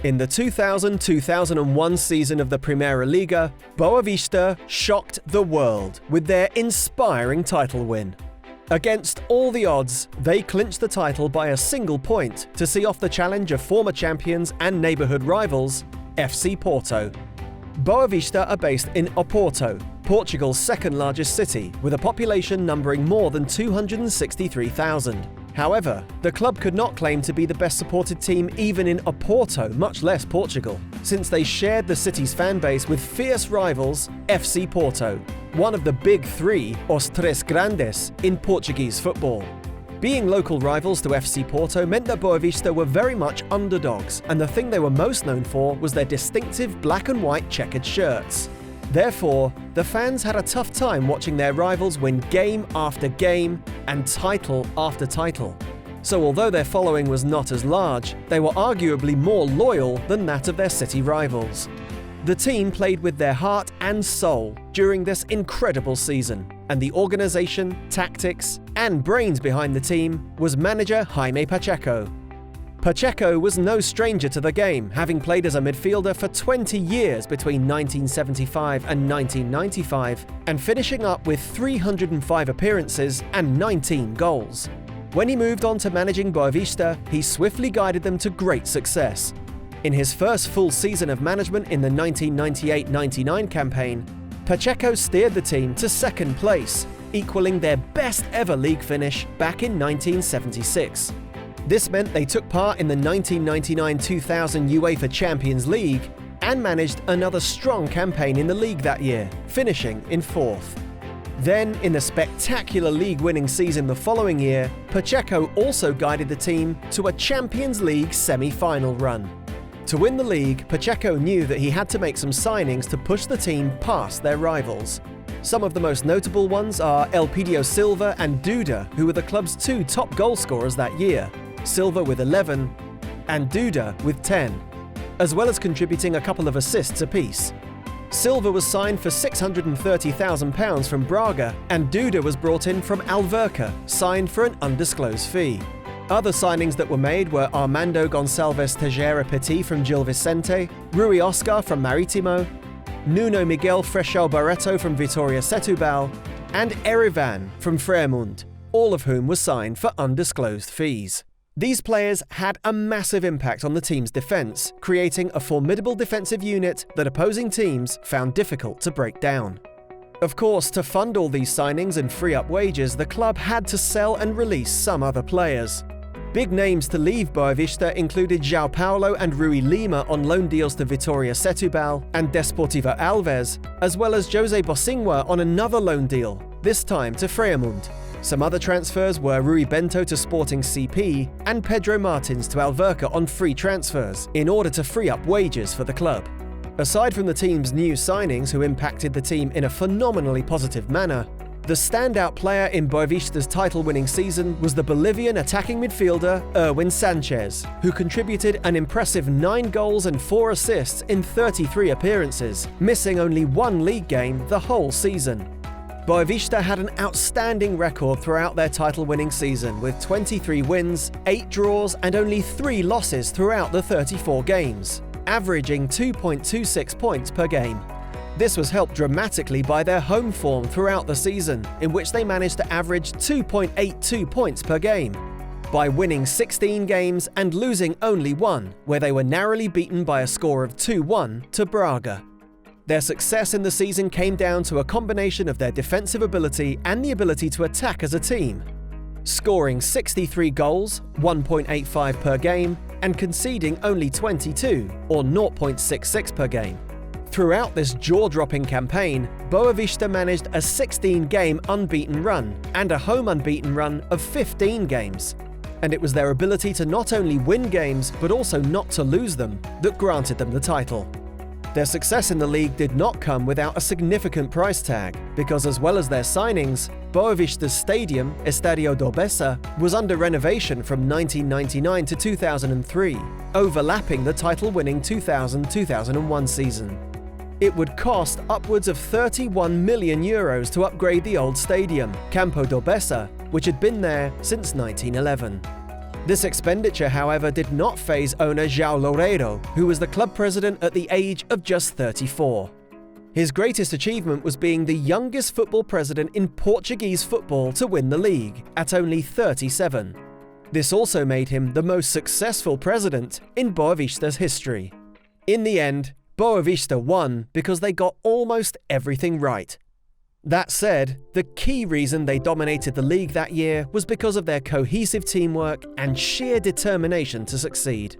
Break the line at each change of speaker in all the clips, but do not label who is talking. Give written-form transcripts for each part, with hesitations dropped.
In the 2000-2001 season of the Primeira Liga, BOAVISTA shocked the world with their inspiring title win. Against all the odds, they clinched the title by a single point to see off the challenge of former champions and neighbourhood rivals, FC Porto. BOAVISTA are based in Oporto, Portugal's second largest city, with a population numbering more than 263,000. However, the club could not claim to be the best supported team even in Oporto, much less Portugal, since they shared the city's fan base with fierce rivals FC Porto, one of the big three, os Três Grandes, in Portuguese football. Being local rivals to FC Porto meant that BOAVISTA were very much underdogs, and the thing they were most known for was their distinctive black and white checkered shirts. Therefore, the fans had a tough time watching their rivals win game after game and title after title. So although their following was not as large, they were arguably more loyal than that of their city rivals. The team played with their heart and soul during this incredible season, and the organisation, tactics, and brains behind the team was manager Jaime Pacheco. Pacheco was no stranger to the game, having played as a midfielder for 20 years between 1975 and 1995, and finishing up with 305 appearances and 19 goals. When he moved on to managing BOAVISTA, he swiftly guided them to great success. In his first full season of management in the 1998-99 campaign, Pacheco steered the team to second place, equaling their best ever league finish back in 1976. This meant they took part in the 1999-2000 UEFA Champions League and managed another strong campaign in the league that year, finishing in fourth. Then, in the spectacular league-winning season the following year, Pacheco also guided the team to a Champions League semi-final run. To win the league, Pacheco knew that he had to make some signings to push the team past their rivals. Some of the most notable ones are Elpidio Silva and Duda, who were the club's two top goal scorers that year, Silva with 11 and Duda with 10, as well as contributing a couple of assists apiece. Silva was signed for £630,000 from Braga, and Duda was brought in from Alverca, signed for an undisclosed fee. Other signings that were made were Armando Gonçalves Tejera Petit from Gil Vicente, Rui Oscar from Marítimo, Nuno Miguel Freixo Barreto from Vitória Setúbal, and Erivan from Fremont, all of whom were signed for undisclosed fees. These players had a massive impact on the team's defence, creating a formidable defensive unit that opposing teams found difficult to break down. Of course, to fund all these signings and free up wages, the club had to sell and release some other players. Big names to leave BOAVISTA included João Paulo and Rui Lima on loan deals to Vitória Setúbal and Desportivo Alves, as well as José Bocingua on another loan deal, this time to Fremont. Some other transfers were Rui Bento to Sporting CP and Pedro Martins to Alverca on free transfers, in order to free up wages for the club. Aside from the team's new signings who impacted the team in a phenomenally positive manner, the standout player in BOAVISTA's title-winning season was the Bolivian attacking midfielder Erwin Sanchez, who contributed an impressive 9 goals and 4 assists in 33 appearances, missing only one league game the whole season. BOAVISTA had an outstanding record throughout their title-winning season, with 23 wins, 8 draws and only 3 losses throughout the 34 games, averaging 2.26 points per game. This was helped dramatically by their home form throughout the season, in which they managed to average 2.82 points per game, by winning 16 games and losing only 1, where they were narrowly beaten by a score of 2-1 to Braga. Their success in the season came down to a combination of their defensive ability and the ability to attack as a team, scoring 63 goals, 1.85 per game, and conceding only 22, or 0.66 per game. Throughout this jaw-dropping campaign, BOAVISTA managed a 16-game unbeaten run and a home unbeaten run of 15 games. And it was their ability to not only win games, but also not to lose them, that granted them the title. Their success in the league did not come without a significant price tag, because as well as their signings, BOAVISTA's stadium, Estadio do Bessa, was under renovation from 1999 to 2003, overlapping the title-winning 2000-2001 season. It would cost upwards of €31 million to upgrade the old stadium, Campo do Bessa, which had been there since 1911. This expenditure, however, did not faze owner João Loureiro, who was the club president at the age of just 34. His greatest achievement was being the youngest football president in Portuguese football to win the league, at only 37. This also made him the most successful president in Boavista's history. In the end, Boavista won because they got almost everything right. That said, the key reason they dominated the league that year was because of their cohesive teamwork and sheer determination to succeed.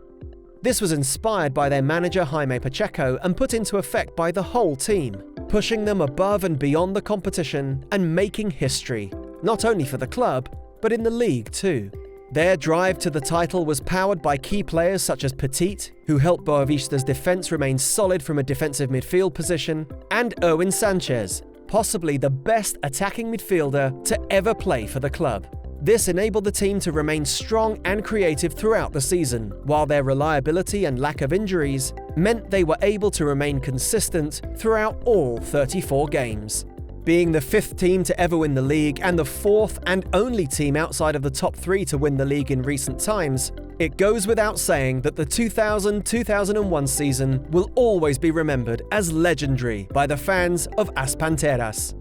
This was inspired by their manager Jaime Pacheco and put into effect by the whole team, pushing them above and beyond the competition and making history, not only for the club, but in the league too. Their drive to the title was powered by key players such as Petit, who helped Boavista's defence remain solid from a defensive midfield position, and Erwin Sanchez, possibly the best attacking midfielder to ever play for the club. This enabled the team to remain strong and creative throughout the season, while their reliability and lack of injuries meant they were able to remain consistent throughout all 34 games. Being the 5th team to ever win the league and the 4th and only team outside of the top 3 to win the league in recent times, it goes without saying that the 2000-2001 season will always be remembered as legendary by the fans of As Panteras.